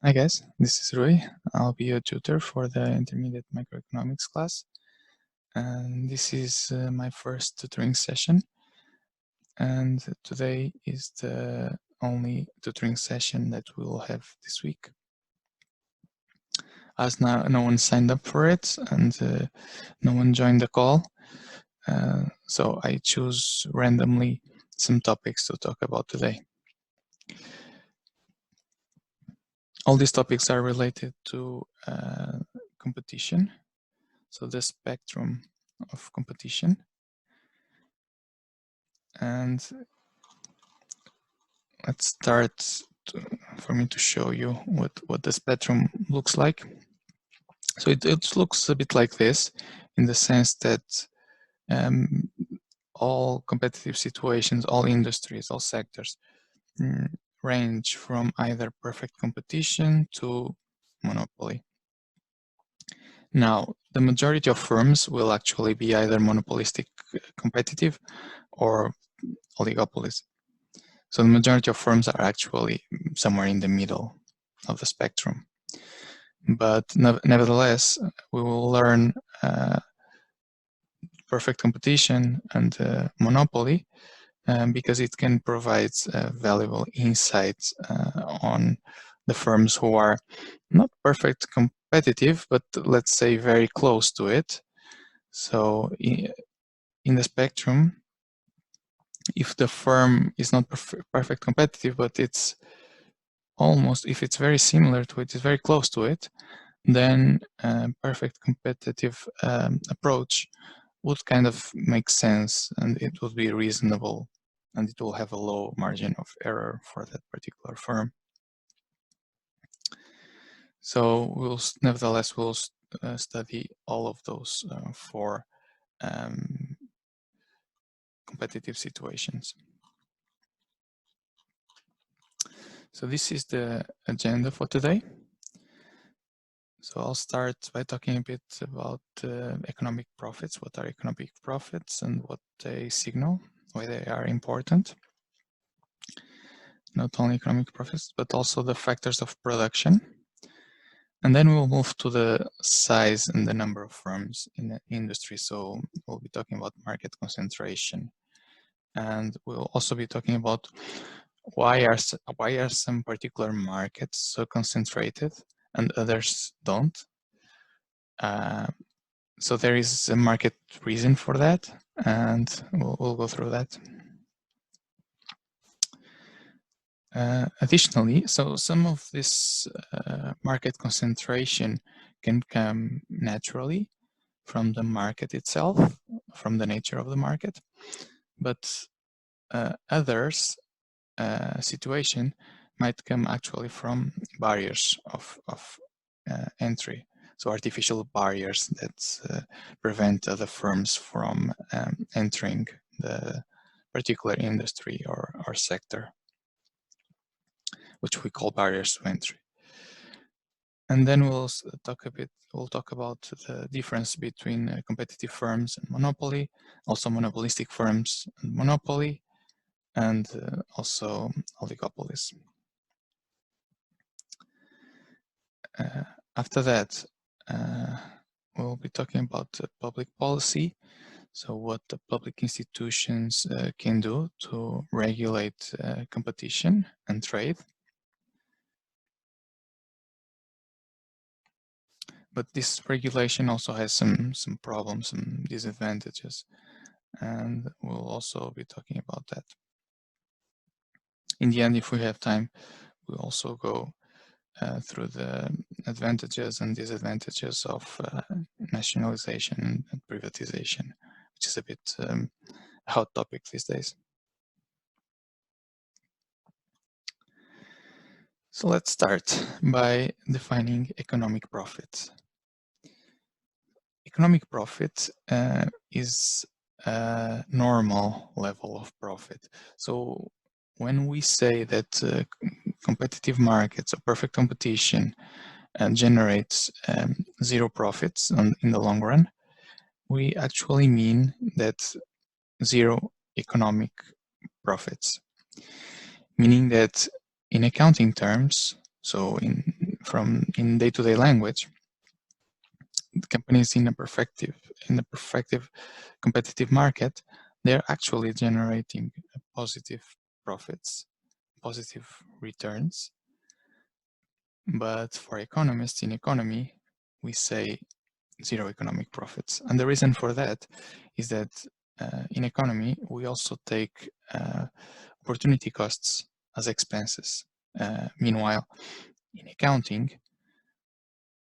Hi guys, this is Rui. I'll be your tutor for the intermediate microeconomics class. And this is my first tutoring session. And today is the only tutoring session that we will have this week. As now no one signed up for it and no one joined the call. So I choose randomly some topics to talk about today. All these topics are related to competition, so the spectrum of competition. And let's start for me to show you what the spectrum looks like. So it looks a bit like this, in the sense that all competitive situations, all industries, all sectors range from either perfect competition to monopoly. Now, the majority of firms will actually be either monopolistic competitive or oligopolies. So the majority of firms are actually somewhere in the middle of the spectrum. But nevertheless, we will learn perfect competition and monopoly because it can provide valuable insights on the firms who are not perfect competitive, but let's say very close to it. So in the spectrum, if the firm is not perfect competitive, but it's almost, if it's very similar to it, is very close to it, then perfect competitive approach would kind of make sense, and it would be reasonable, and it will have a low margin of error for that particular firm. So nevertheless, we'll study all of those four competitive situations. So this is the agenda for today. So I'll start by talking a bit about economic profits. What are economic profits and what they signal, why they are important. Not only economic profits, but also the factors of production. And then we'll move to the size and the number of firms in the industry. So we'll be talking about market concentration. And we'll also be talking about why are some particular markets so concentrated and others don't. So there is a market reason for that, and we'll go through that. Additionally, so some of this market concentration can come naturally from the market itself, from the nature of the market, but others situation might come actually from barriers of entry. So artificial barriers that prevent other firms from entering the particular industry or sector, which we call barriers to entry. And then we'll talk about the difference between competitive firms and monopoly, also monopolistic firms and monopoly, and also oligopolies. After that, we'll be talking about public policy. So what the public institutions can do to regulate competition and trade. But this regulation also has some problems, some disadvantages, and we'll also be talking about that. In the end, if we have time, we'll also go through the advantages and disadvantages of nationalization and privatization, which is a bit a hot topic these days. So let's start by defining economic profit. Economic profit is a normal level of profit. So when we say that competitive markets or perfect competition generates zero profits in the long run, we actually mean that zero economic profits, meaning that in accounting terms, so in day-to-day language, the companies in a perfective competitive market, they're actually generating positive profits, positive returns. But for economists in economy, we say zero economic profits. And the reason for that is that in economy, we also take opportunity costs as expenses. Meanwhile, in accounting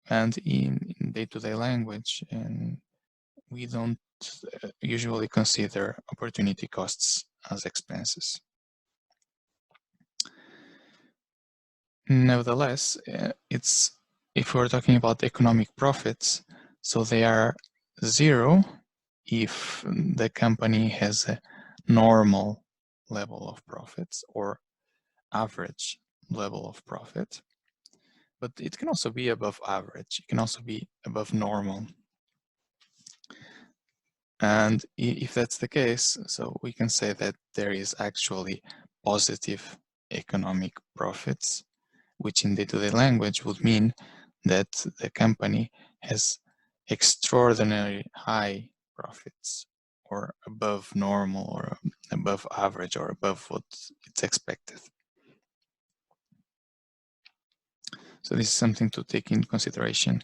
and in day-to-day language, and we don't usually consider opportunity costs as expenses. Nevertheless, if we're talking about economic profits, so they are zero if the company has a normal level of profits or average level of profit, but it can also be above average. It can also be above normal. And if that's the case, so we can say that there is actually positive economic profits, which in day-to-day language would mean that the company has extraordinarily high profits, or above normal, or above average, or above what it's expected. So this is something to take in consideration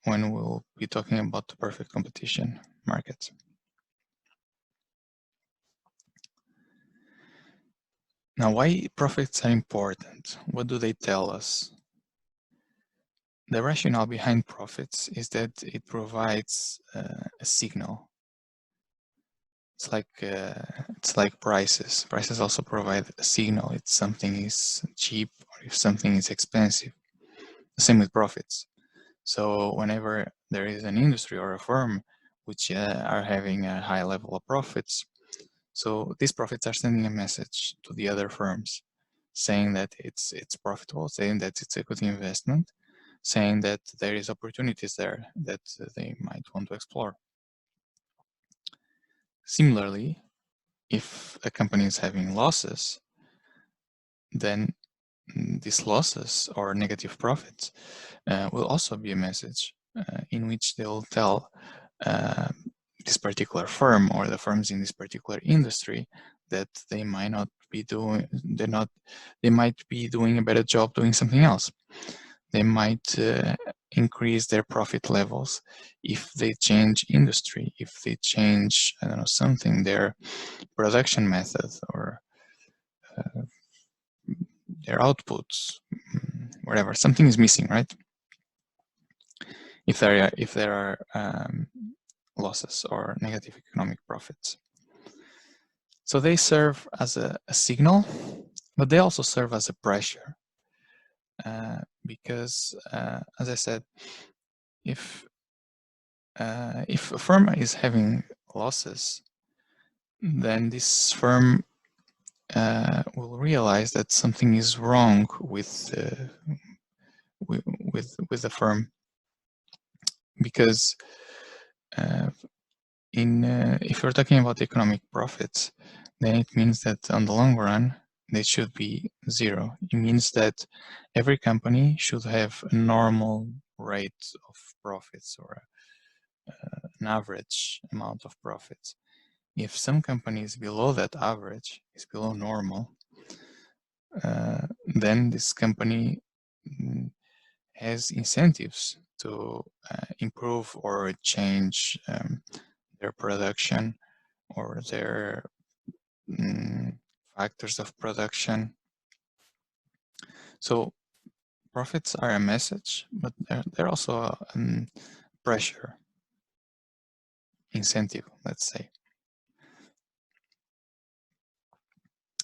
when we'll be talking about the perfect competition market. Now, why profits are important? What do they tell us? The rationale behind profits is that it provides a signal. It's like prices. Prices also provide a signal if something is cheap or if something is expensive. The same with profits. So whenever there is an industry or a firm which are having a high level of profits, so these profits are sending a message to the other firms, saying that it's profitable, saying that it's a good investment, saying that there is opportunities there that they might want to explore. Similarly, if a company is having losses, then these losses or negative profits will also be a message in which they'll tell this particular firm or the firms in this particular industry that they might not be doing, they might be doing a better job doing something else. They might increase their profit levels if they change industry, if they change, I don't know, something, their production method or their outputs, whatever. Something is missing, right? If there are losses or negative economic profits. So they serve as a signal, but they also serve as a pressure. Because, as I said, if a firm is having losses, then this firm will realize that something is wrong with the firm, because if you're talking about economic profits, then it means that on the long run they should be zero. It means that every company should have a normal rate of profits or an average amount of profits. If some company is below that average, is below normal, then this company has incentives to improve or change their production or their factors of production. So profits are a message, but they're also a pressure, incentive, let's say.